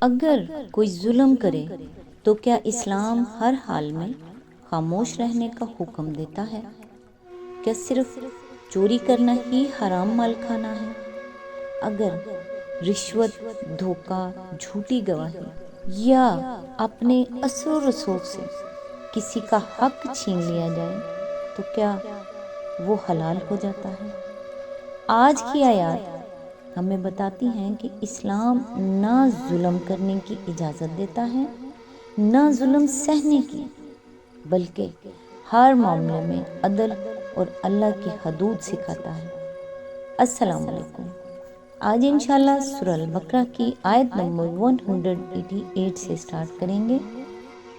اگر کوئی ظلم کرے تو کیا اسلام ہر حال میں خاموش رہنے کا حکم دیتا ہے؟ کیا صرف چوری کرنا ہی حرام مال کھانا ہے؟ اگر رشوت، دھوکہ، جھوٹی گواہی یا اپنے اثر و رسوخ سے کسی کا حق چھین لیا جائے تو کیا وہ حلال ہو جاتا ہے؟ آج کی آیات ہمیں بتاتی ہیں کہ اسلام نہ ظلم کرنے کی اجازت دیتا ہے، نہ ظلم سہنے کی، بلکہ ہر معاملے میں عدل اور اللہ کی حدود سکھاتا ہے۔ السلام علیکم۔ آج انشاءاللہ سورہ البقرہ کی آیت نمبر 188 سے سٹارٹ کریں گے۔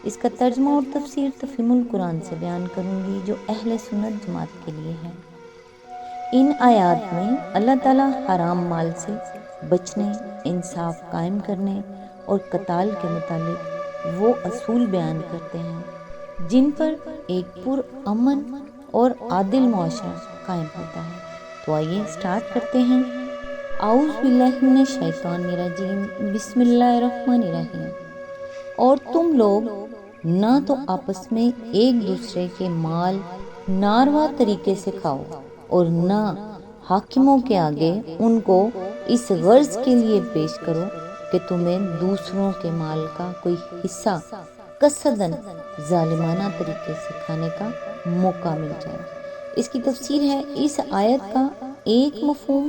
اس کا ترجمہ اور تفسیر تفہیم القرآن سے بیان کروں گی جو اہل سنت جماعت کے لیے ہے۔ ان آیات میں اللہ تعالیٰ حرام مال سے بچنے، انصاف قائم کرنے اور قتال کے متعلق وہ اصول بیان کرتے ہیں جن پر ایک پرامن اور عادل معاشرہ قائم ہوتا ہے۔ تو آئیے سٹارٹ کرتے ہیں۔ اعوذ باللہ من الشیطان الرجیم، بسم اللہ الرحمن الرحیم۔ اور تم لوگ نہ تو آپس میں ایک دوسرے کے مال ناروا طریقے سے کھاؤ اور نہ حاکموں کے آگے ان کو اس غرض کے لیے پیش کرو کہ تمہیں دوسروں کے مال کا کوئی حصہ قصداً ظالمانہ طریقے سے کھانے کا موقع مل جائے۔ اس کی تفسیر ہے، اس آیت کا ایک مفہوم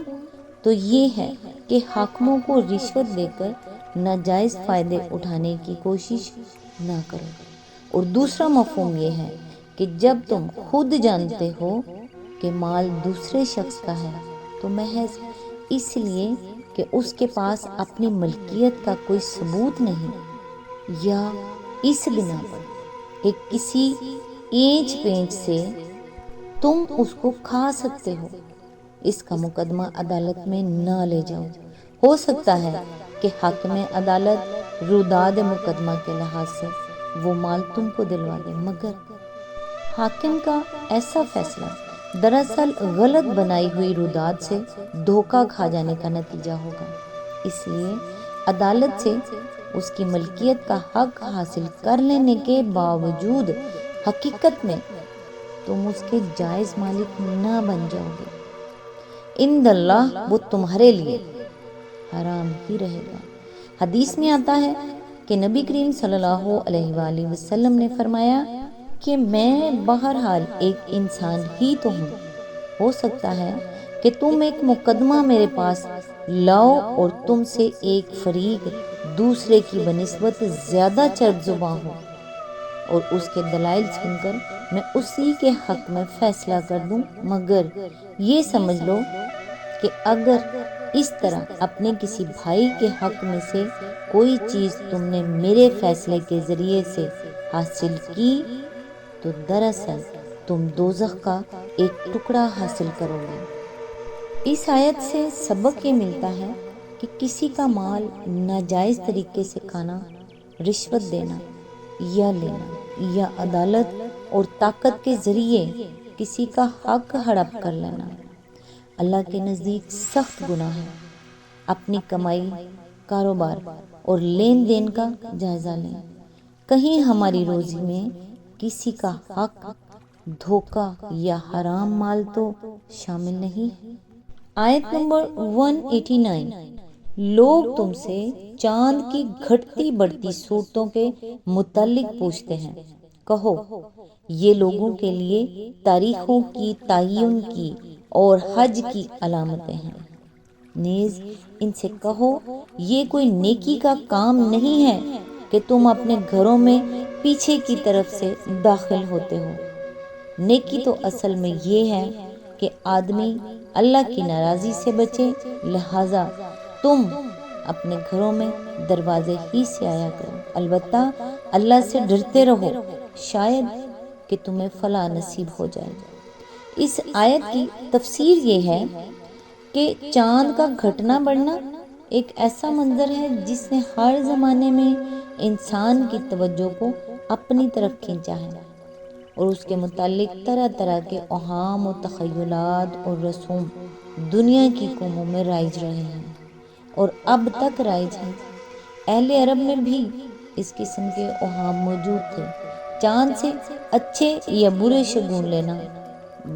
تو یہ ہے کہ حاکموں کو رشوت دے کر ناجائز فائدے اٹھانے کی کوشش نہ کرو، اور دوسرا مفہوم یہ ہے کہ جب تم خود جانتے ہو کہ مال دوسرے شخص کا ہے تو محض اس لیے کہ اس کے پاس اپنی ملکیت کا کوئی ثبوت نہیں یا اس بنا پر کہ کسی اینچ پینچ سے تم اس کو کھا سکتے ہو، اس کا مقدمہ عدالت میں نہ لے جاؤ۔ ہو سکتا ہے کہ حاکم عدالت روداد مقدمہ کے لحاظ سے وہ مال تم کو دلوا دے، مگر حاکم کا ایسا فیصلہ دراصل غلط بنائی ہوئی روداد سے دھوکہ کھا جانے کا نتیجہ ہوگا۔ اس لیے عدالت سے اس کی ملکیت کا حق حاصل کر لینے کے باوجود حقیقت میں تم اس کے جائز مالک نہ بن جاؤ گے۔ اِنَّ اللہ، وہ تمہارے لیے حرام ہی رہے گا۔ حدیث میں آتا ہے کہ نبی کریم صلی اللہ علیہ وآلہ وسلم نے فرمایا کہ میں بہرحال ایک انسان ہی تو ہوں، ہو سکتا ہے کہ تم ایک مقدمہ میرے پاس لاؤ اور تم سے ایک فریق دوسرے کی بنسبت زیادہ چرب زباں ہو، اور اس کے دلائل سن کر میں اسی کے حق میں فیصلہ کر دوں، مگر یہ سمجھ لو کہ اگر اس طرح اپنے کسی بھائی کے حق میں سے کوئی چیز تم نے میرے فیصلے کے ذریعے سے حاصل کی تو دراصل تم دوزخ کا ایک ٹکڑا حاصل کرو گے۔ اس آیت سے سبق یہ ملتا ہے کہ کسی کا مال ناجائز طریقے سے کھانا، رشوت دینا یا لینا یا عدالت اور طاقت کے ذریعے کسی کا حق ہڑپ کر لینا اللہ کے نزدیک سخت گناہ ہے۔ اپنی کمائی، کاروبار اور لین دین کا جائزہ لیں، کہیں ہماری روزی میں کسی کا حق، دھوکہ یا حرام مال تو شامل نہیں ہے۔ آیت نمبر 189، لوگ تم سے چاند کی گھٹتی بڑھتی صورتوں کے متعلق پوچھتے ہیں، کہو یہ لوگوں کے لیے تاریخوں کی تعین کی اور حج کی علامتیں ہیں۔ نیز ان سے کہو یہ کوئی نیکی کا کام نہیں ہے کہ تم اپنے گھروں میں پیچھے کی طرف سے داخل ہوتے ہو۔ نیکی تو اصل میں یہ ہے کہ آدمی اللہ کی ناراضی سے بچے، لہٰذا تم اپنے گھروں میں دروازے ہی سے آیا کرو، البتہ اللہ سے ڈرتے رہو، شاید کہ تمہیں فلاح نصیب ہو جائے۔ اس آیت کی تفسیر یہ ہے کہ چاند کا گھٹنا بڑھنا ایک ایسا منظر ہے جس نے ہر زمانے میں انسان کی توجہ کو اپنی طرف کھینچا ہے، اور اس کے متعلق طرح طرح کے اوہام و تخیلات اور رسوم دنیا کی قوموں میں رائج رہے ہیں اور اب تک رائج ہیں۔ اہل عرب میں بھی اس قسم کے اوہام موجود تھے۔ چاند سے اچھے یا برے شگون لینا،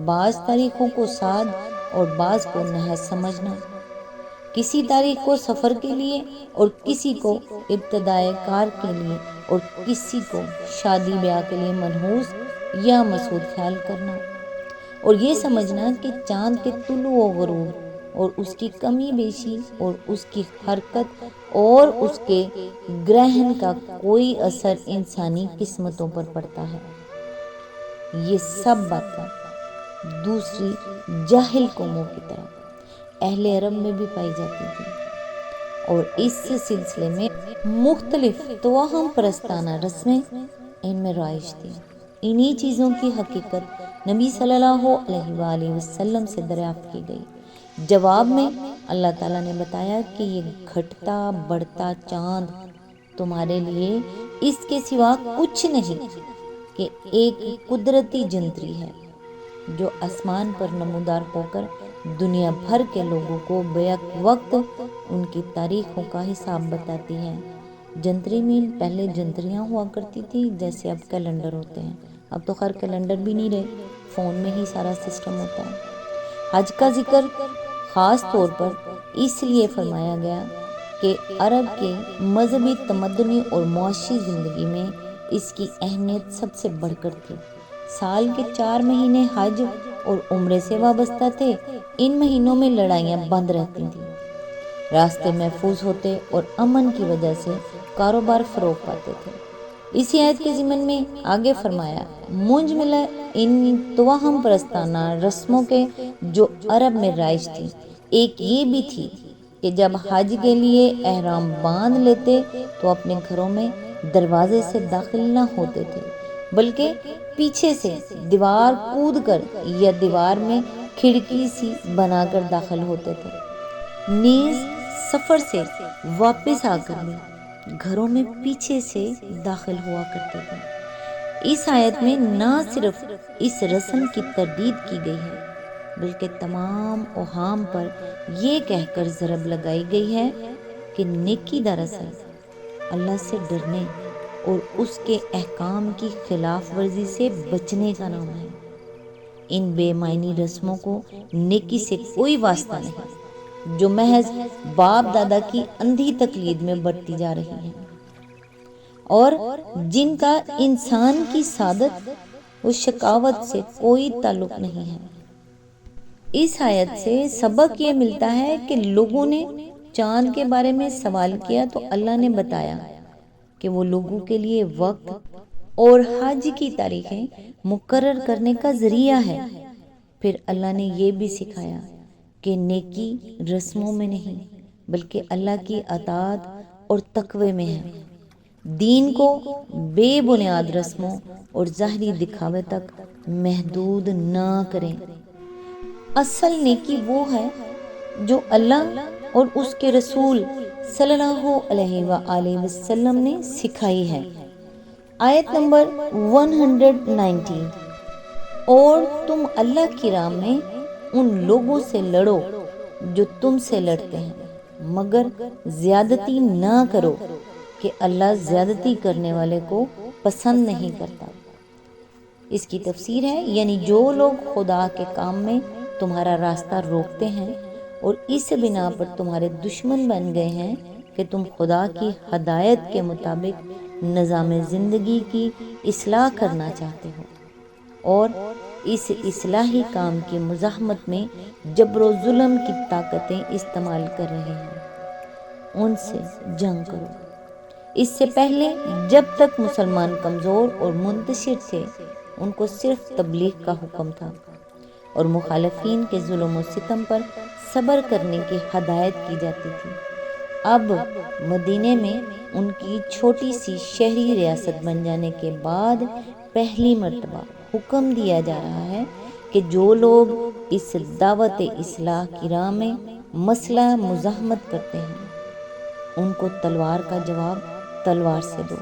بعض تاریخوں کو سعد اور بعض کو نحس سمجھنا، کسی تاریخ کو سفر کے لیے اور کسی کو ابتدائے کار کے لیے اور کسی کو شادی بیاہ کے لیے منحوس یا مسعود خیال کرنا، اور یہ سمجھنا کہ چاند کے طلوع و غروب اور اس کی کمی بیشی اور اس کی حرکت اور اس کے گرہن کا کوئی اثر انسانی قسمتوں پر پڑتا ہے۔ یہ سب باتیں دوسری جاہل قوموں کی طرح اہل عرب میں بھی پائی جاتی تھی، اور اس سلسلے میں مختلف توہم پرستانہ رسمیں ان میں رائج تھی۔ انہی چیزوں کی حقیقت نبی صلی اللہ علیہ وآلہ وسلم سے دریافت کی گئی۔ جواب میں اللہ تعالیٰ نے بتایا کہ یہ گھٹتا بڑھتا چاند تمہارے لیے اس کے سوا کچھ نہیں کہ ایک قدرتی جنتری ہے جو آسمان پر نمودار ہو کر دنیا بھر کے لوگوں کو بیک وقت ان کی تاریخوں کا حساب بتاتی ہے۔ جنتری میں پہلے جنتریاں ہوا کرتی تھی جیسے اب کیلنڈر ہوتے ہیں، اب تو خیر کیلنڈر بھی نہیں رہے، فون میں ہی سارا سسٹم ہوتا ہے۔ حج کا ذکر خاص طور پر اس لیے فرمایا گیا کہ عرب کے مذہبی تمدنی اور معاشی زندگی میں اس کی اہمیت سب سے بڑھ کر تھی۔ سال کے 4 مہینے حج اور عمرے سے وابستہ تھے۔ ان مہینوں میں لڑائیاں بند رہتی تھیں، راستے محفوظ ہوتے اور امن کی وجہ سے کاروبار فروغ پاتے تھے۔ اسی آیت کے ضمن میں آگے فرمایا، منج ملا ان توہم پرستانہ رسموں کے جو عرب میں رائج تھی، ایک یہ بھی تھی کہ جب حج کے لیے احرام باندھ لیتے تو اپنے گھروں میں دروازے سے داخل نہ ہوتے تھے، بلکہ پیچھے سے دیوار کود کر یا دیوار میں کھڑکی سی بنا کر داخل ہوتے تھے۔ نیز سفر سے واپس آ کر بھی گھروں میں پیچھے سے داخل ہوا کرتے تھے۔ اس آیت میں نہ صرف اس رسم کی تردید کی گئی ہے بلکہ تمام اوہام پر یہ کہہ کر ضرب لگائی گئی ہے کہ نیکی دراصل اللہ سے ڈرنے اور اس کے احکام کی خلاف ورزی سے بچنے کا نام ہے۔ ان بے معنی رسموں کو نیکی سے کوئی واسطہ نہیں جو محض باپ دادا کی اندھی تقلید میں بڑھتی جا رہی ہے، اور جن کا انسان کی سعادت و شقاوت سے کوئی تعلق نہیں ہے۔ اس آیت سے سبق یہ ملتا ہے کہ لوگوں نے چاند کے بارے میں سوال کیا تو اللہ نے بتایا کہ وہ لوگوں کے لیے وقت اور حج کی تاریخیں مقرر کرنے کا ذریعہ ہے۔ پھر اللہ نے یہ بھی سکھایا کہ نیکی رسموں میں نہیں بلکہ اللہ کی اطاعت اور تقوی میں ہے۔ دین کو بے بنیاد رسموں اور ظاہری دکھاوے تک محدود نہ کریں۔ اصل نیکی وہ ہے جو اللہ اور اس کے رسول صلی اللہ علیہ وآلہ وسلم نے سکھائی ہے۔ آیت نمبر 190، اور تم اللہ کی راہ میں ان لوگوں سے لڑو جو تم سے لڑتے ہیں، مگر زیادتی نہ کرو کہ اللہ زیادتی کرنے والے کو پسند نہیں کرتا۔ اس کی تفسیر ہے، یعنی جو لوگ خدا کے کام میں تمہارا راستہ روکتے ہیں اور اس بنا پر تمہارے دشمن بن گئے ہیں کہ تم خدا کی ہدایت کے مطابق نظام زندگی کی اصلاح کرنا چاہتے ہو اور اس اصلاحی کام کی مزاحمت میں جبر و ظلم کی طاقتیں استعمال کر رہے ہیں، ان سے جنگ کرو۔ اس سے پہلے جب تک مسلمان کمزور اور منتشر تھے ان کو صرف تبلیغ کا حکم تھا اور مخالفین کے ظلم و ستم پر صبر کرنے کی ہدایت کی جاتی تھی۔ اب مدینے میں ان کی چھوٹی سی شہری ریاست بن جانے کے بعد پہلی مرتبہ حکم دیا جا رہا ہے کہ جو لوگ اس دعوت اصلاح کی راہ میں مسلح مزاحمت کرتے ہیں ان کو تلوار کا جواب تلوار سے دو۔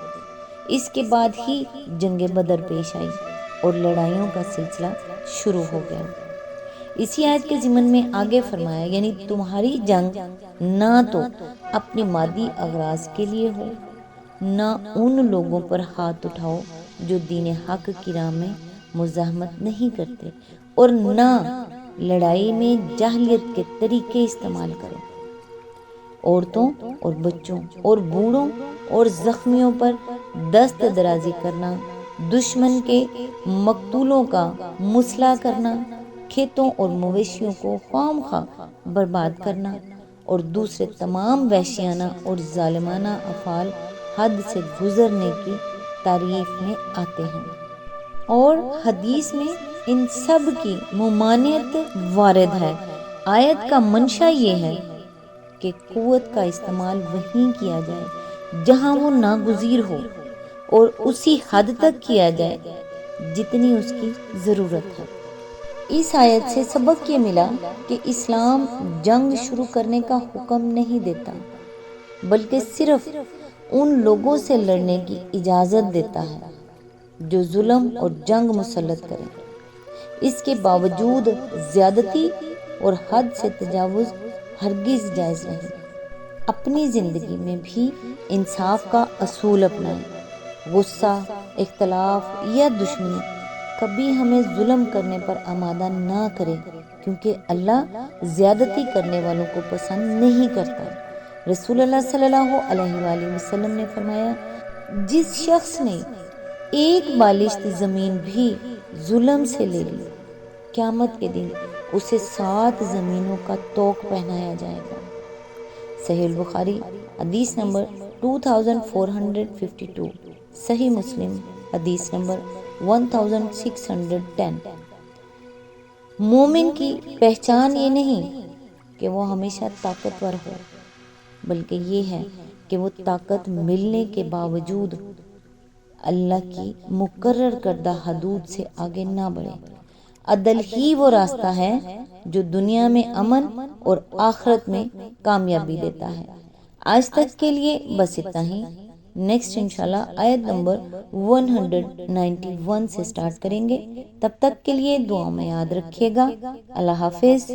اس کے بعد ہی جنگ بدر پیش آئی اور لڑائیوں کا سلسلہ شروع ہو گیا۔ اسی آیت کے ضمن میں آگے فرمایا یعنی تمہاری جنگ نہ تو اپنی مادی اغراض کے لیے ہو، نہ ان لوگوں پر ہاتھ اٹھاؤ جو دین حق کی راہ میں مزاحمت نہیں کرتے، اور نہ لڑائی میں جاہلیت کے طریقے استعمال کرو۔ عورتوں اور بچوں اور بوڑھوں اور زخمیوں پر دست درازی کرنا، دشمن کے مقتولوں کا مسئلہ کرنا، کھیتوں اور مویشیوں کو خواہ مخواہ برباد کرنا، اور دوسرے تمام وحشیانہ اور ظالمانہ افعال حد سے گزرنے کی تعریف میں آتے ہیں، اور حدیث میں ان سب کی ممانعت وارد ہے۔ آیت کا منشا یہ ہے کہ قوت کا استعمال وہیں کیا جائے جہاں وہ ناگزیر ہو، اور اسی حد تک کیا جائے جتنی اس کی ضرورت ہے۔ اس آیت سے سبق یہ ملا کہ اسلام جنگ شروع کرنے کا حکم نہیں دیتا، بلکہ صرف ان لوگوں سے لڑنے کی اجازت دیتا ہے جو ظلم اور جنگ مسلط کریں۔ اس کے باوجود زیادتی اور حد سے تجاوز ہرگز جائز نہیں۔ اپنی زندگی میں بھی انصاف کا اصول اپنائیں۔ غصہ، اختلاف یا دشمنی کبھی ہمیں ظلم کرنے پر آمادہ نہ کرے، کیونکہ اللہ زیادتی کرنے والوں کو پسند نہیں کرتا۔ رسول اللہ صلی اللہ علیہ وآلہ وسلم نے فرمایا، جس شخص نے ایک بالشت زمین بھی ظلم سے لے لی، قیامت کے دن اسے 7 زمینوں کا طوق پہنایا جائے گا۔ صحیح البخاری حدیث نمبر 2452، صحیح مسلم حدیث نمبر 1610۔ مومن کی پہچان یہ نہیں کہ وہ ہمیشہ طاقتور ہو، بلکہ یہ ہے کہ وہ طاقت ملنے کے باوجود اللہ کی مقرر کردہ حدود سے آگے نہ بڑھے۔ عدل ہی وہ راستہ ہے جو دنیا میں امن اور آخرت میں کامیابی دیتا ہے۔ آج تک کے لیے بس اتنا ہی۔ نیکسٹ انشاءاللہ آیت نمبر 191 سے سٹارٹ کریں گے۔ تب تک کے لیے دعاؤں میں یاد رکھیے گا۔ اللہ حافظ۔